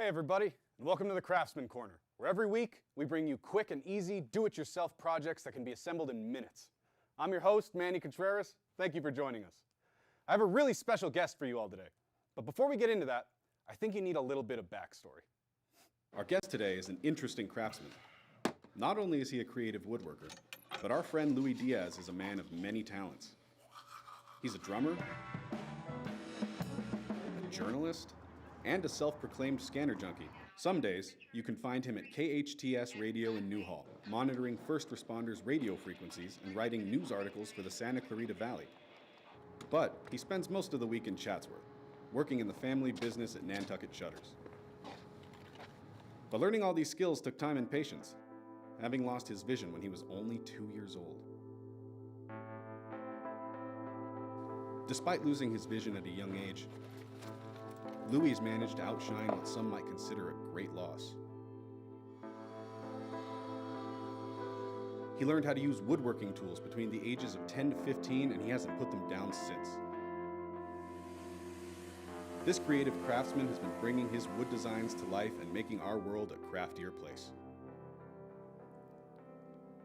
Hey everybody, and welcome to the Craftsman Corner, where every week we bring you quick and easy do-it-yourself projects that can be assembled in minutes. I'm your host, Manny Contreras. Thank you for joining us. I have a really special guest for you all today, but before we get into that, I think you need a little bit of backstory. Our guest today is an interesting craftsman. Not only is he a creative woodworker, but our friend Louis Diaz is a man of many talents. He's a drummer, a journalist, and a self-proclaimed scanner junkie. Some days, you can find him at KHTS Radio in Newhall, monitoring first responders' radio frequencies and writing news articles for the Santa Clarita Valley. But he spends most of the week in Chatsworth, working in the family business at Nantucket Shutters. But learning all these skills took time and patience, having lost his vision when he was only 2 years old. Despite losing his vision at a young age, Louis managed to outshine what some might consider a great loss. He learned how to use woodworking tools between the ages of 10 to 15, and he hasn't put them down since. This creative craftsman has been bringing his wood designs to life and making our world a craftier place.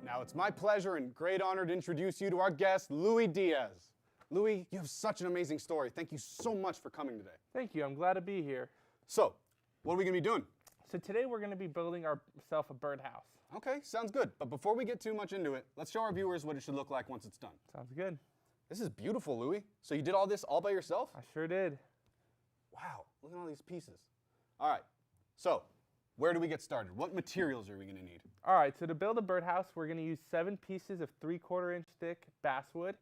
Now it's my pleasure and great honor to introduce you to our guest, Louis Diaz. Louis, you have such an amazing story. Thank you so much for coming today. Thank you. I'm glad to be here. So, what are we going to be doing? So today we're going to be building ourselves a birdhouse. Okay, sounds good. But before we get too much into it, let's show our viewers what it should look like once it's done. Sounds good. This is beautiful, Louis. So you did all this all by yourself? I sure did. Wow, look at all these pieces. All right, so where do we get started? What materials are we going to need? All right, so to build a birdhouse, we're going to use 7 pieces of 3/4 inch thick basswood,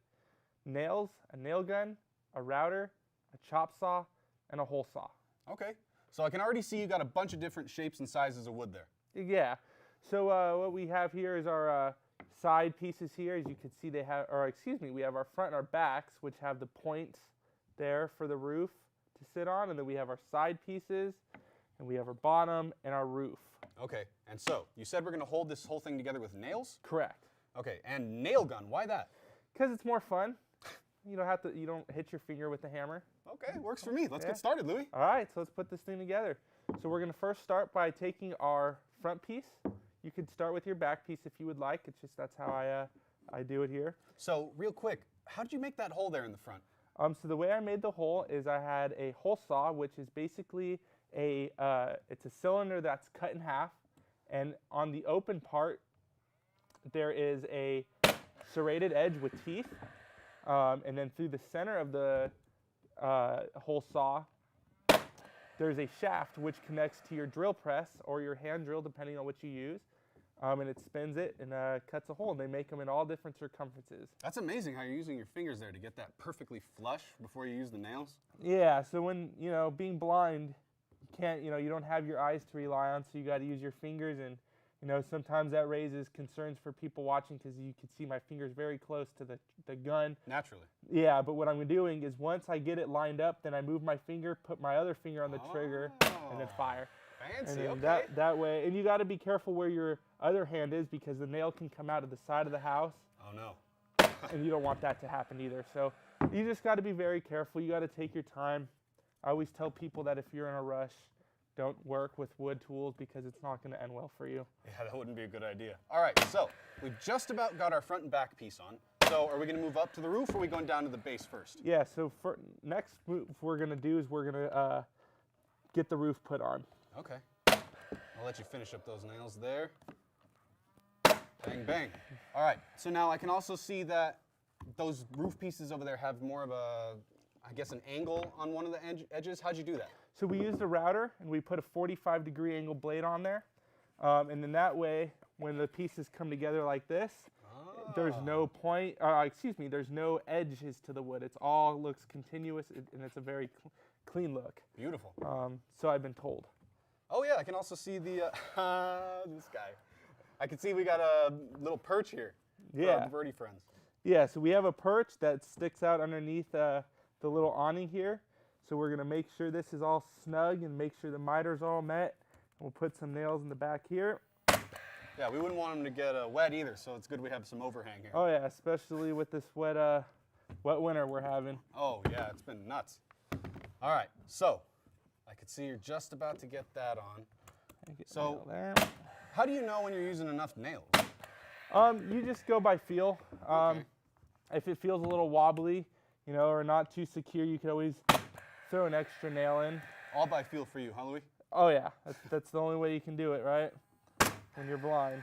nails, a nail gun, a router, a chop saw, and a hole saw. Okay, so I can already see you got a bunch of different shapes and sizes of wood there. Yeah, so what we have here is our side pieces here. As you can see, we have our front and our backs, which have the points there for the roof to sit on, and then we have our side pieces, and we have our bottom and our roof. Okay, and so you said we're going to hold this whole thing together with nails? Correct. Okay, and nail gun, why that? Because it's more fun. You don't hit your finger with the hammer. Okay, works for me. Let's get started, Louis. All right, so let's put this thing together. So we're going to first start by taking our front piece. You could start with your back piece if you would like. It's just that's how I do it here. So real quick, how did you make that hole there in the front? So the way I made the hole is I had a hole saw, which is basically it's a cylinder that's cut in half, and on the open part there is a serrated edge with teeth. And then through the center of the hole saw, there's a shaft which connects to your drill press or your hand drill, depending on what you use. And it spins it and cuts a hole. And they make them in all different circumferences. That's amazing how you're using your fingers there to get that perfectly flush before you use the nails. Yeah, so when, being blind, you don't have your eyes to rely on, so you got to use your fingers. And sometimes that raises concerns for people watching because you can see my fingers very close to the gun. Naturally. Yeah, but what I'm doing is once I get it lined up, then I move my finger, put my other finger on the trigger, and then fire. Fancy, and okay. That way, and you got to be careful where your other hand is because the nail can come out of the side of the house. Oh no. And you don't want that to happen either. So you just got to be very careful. You got to take your time. I always tell people that if you're in a rush, don't work with wood tools because it's not going to end well for you. Yeah, that wouldn't be a good idea. All right, so we've just about got our front and back piece on. So are we going to move up to the roof or are we going down to the base first? Yeah, so next move we're going to do is we're going to get the roof put on. Okay. I'll let you finish up those nails there. Bang, bang. All right, so now I can also see that those roof pieces over there have more of a, I guess, an angle on one of the edges. How'd you do that? So we used a router and we put a 45-degree angle blade on there. And then that way, when the pieces come together like this, there's no there's no edges to the wood. It all looks continuous and it's a very clean look. Beautiful. So I've been told. Oh yeah, I can also see the, this guy. I can see we got a little perch here for our birdie friends. Yeah, so we have a perch that sticks out underneath the little awning here. So we're going to make sure this is all snug and make sure the miter's all met. We'll put some nails in the back here. Yeah, we wouldn't want them to get wet either, so it's good we have some overhang here. Oh yeah, especially with this wet winter we're having. Oh yeah, it's been nuts. All right, so I can see you're just about to get that on. Get the So, nail there. how do you know when you're using enough nails? You just go by feel. Okay. If it feels a little wobbly, you know, or not too secure, you can always throw an extra nail in. All by feel for you, huh, Louis? Oh yeah, that's the only way you can do it, right? When you're blind.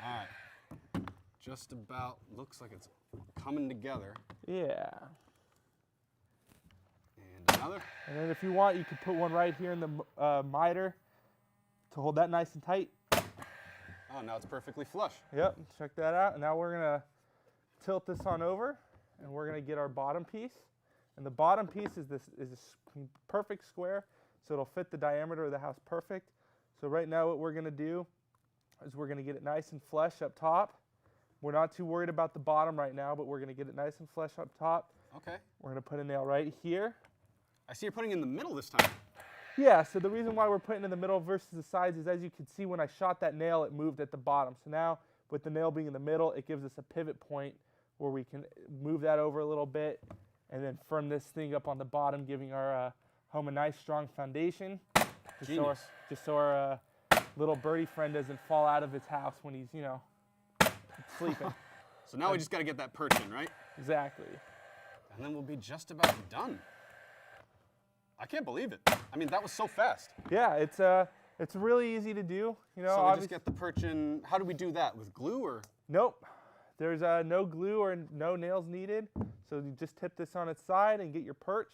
All right. Just about looks like it's coming together. Yeah. And another. And then if you want, you can put one right here in the miter to hold that nice and tight. Oh, now it's perfectly flush. Yep, check that out. And now we're gonna tilt this on over, and we're gonna get our bottom piece. And the bottom piece is a perfect square, so it'll fit the diameter of the house perfect. So right now what we're gonna do is we're gonna get it nice and flush up top. We're not too worried about the bottom right now, but we're gonna get it nice and flush up top. Okay. We're gonna put a nail right here. I see you're putting in the middle this time. Yeah, so the reason why we're putting in the middle versus the sides is, as you can see, when I shot that nail, it moved at the bottom. So now with the nail being in the middle, it gives us a pivot point where we can move that over a little bit and then firm this thing up on the bottom, giving our home a nice strong foundation. Just so our little birdie friend doesn't fall out of his house when he's, you know, sleeping. So now we just got to get that perch in, right? Exactly. And then we'll be just about done. I can't believe it. I mean, that was so fast. Yeah, it's really easy to do. You know, So we just get the perch in. How do we do that? With glue or? Nope. There's no glue or no nails needed. So you just tip this on its side and get your perch,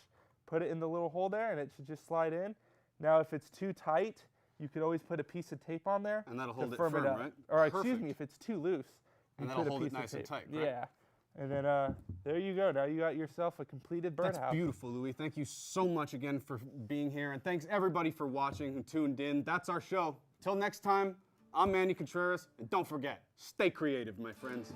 put it in the little hole there, and it should just slide in. Now, if it's too tight, you could always put a piece of tape on there. And that'll to hold it firm firm, up. right? Or excuse Perfect. me, if it's too loose, you And put that'll a hold it piece of nice and tape. tight, right? Yeah. And then there you go. Now you got yourself a completed birdhouse. That's beautiful, Louis. Thank you so much again for being here. And thanks everybody for watching who tuned in. That's our show. Till next time, I'm Manny Contreras. And don't forget, stay creative, my friends.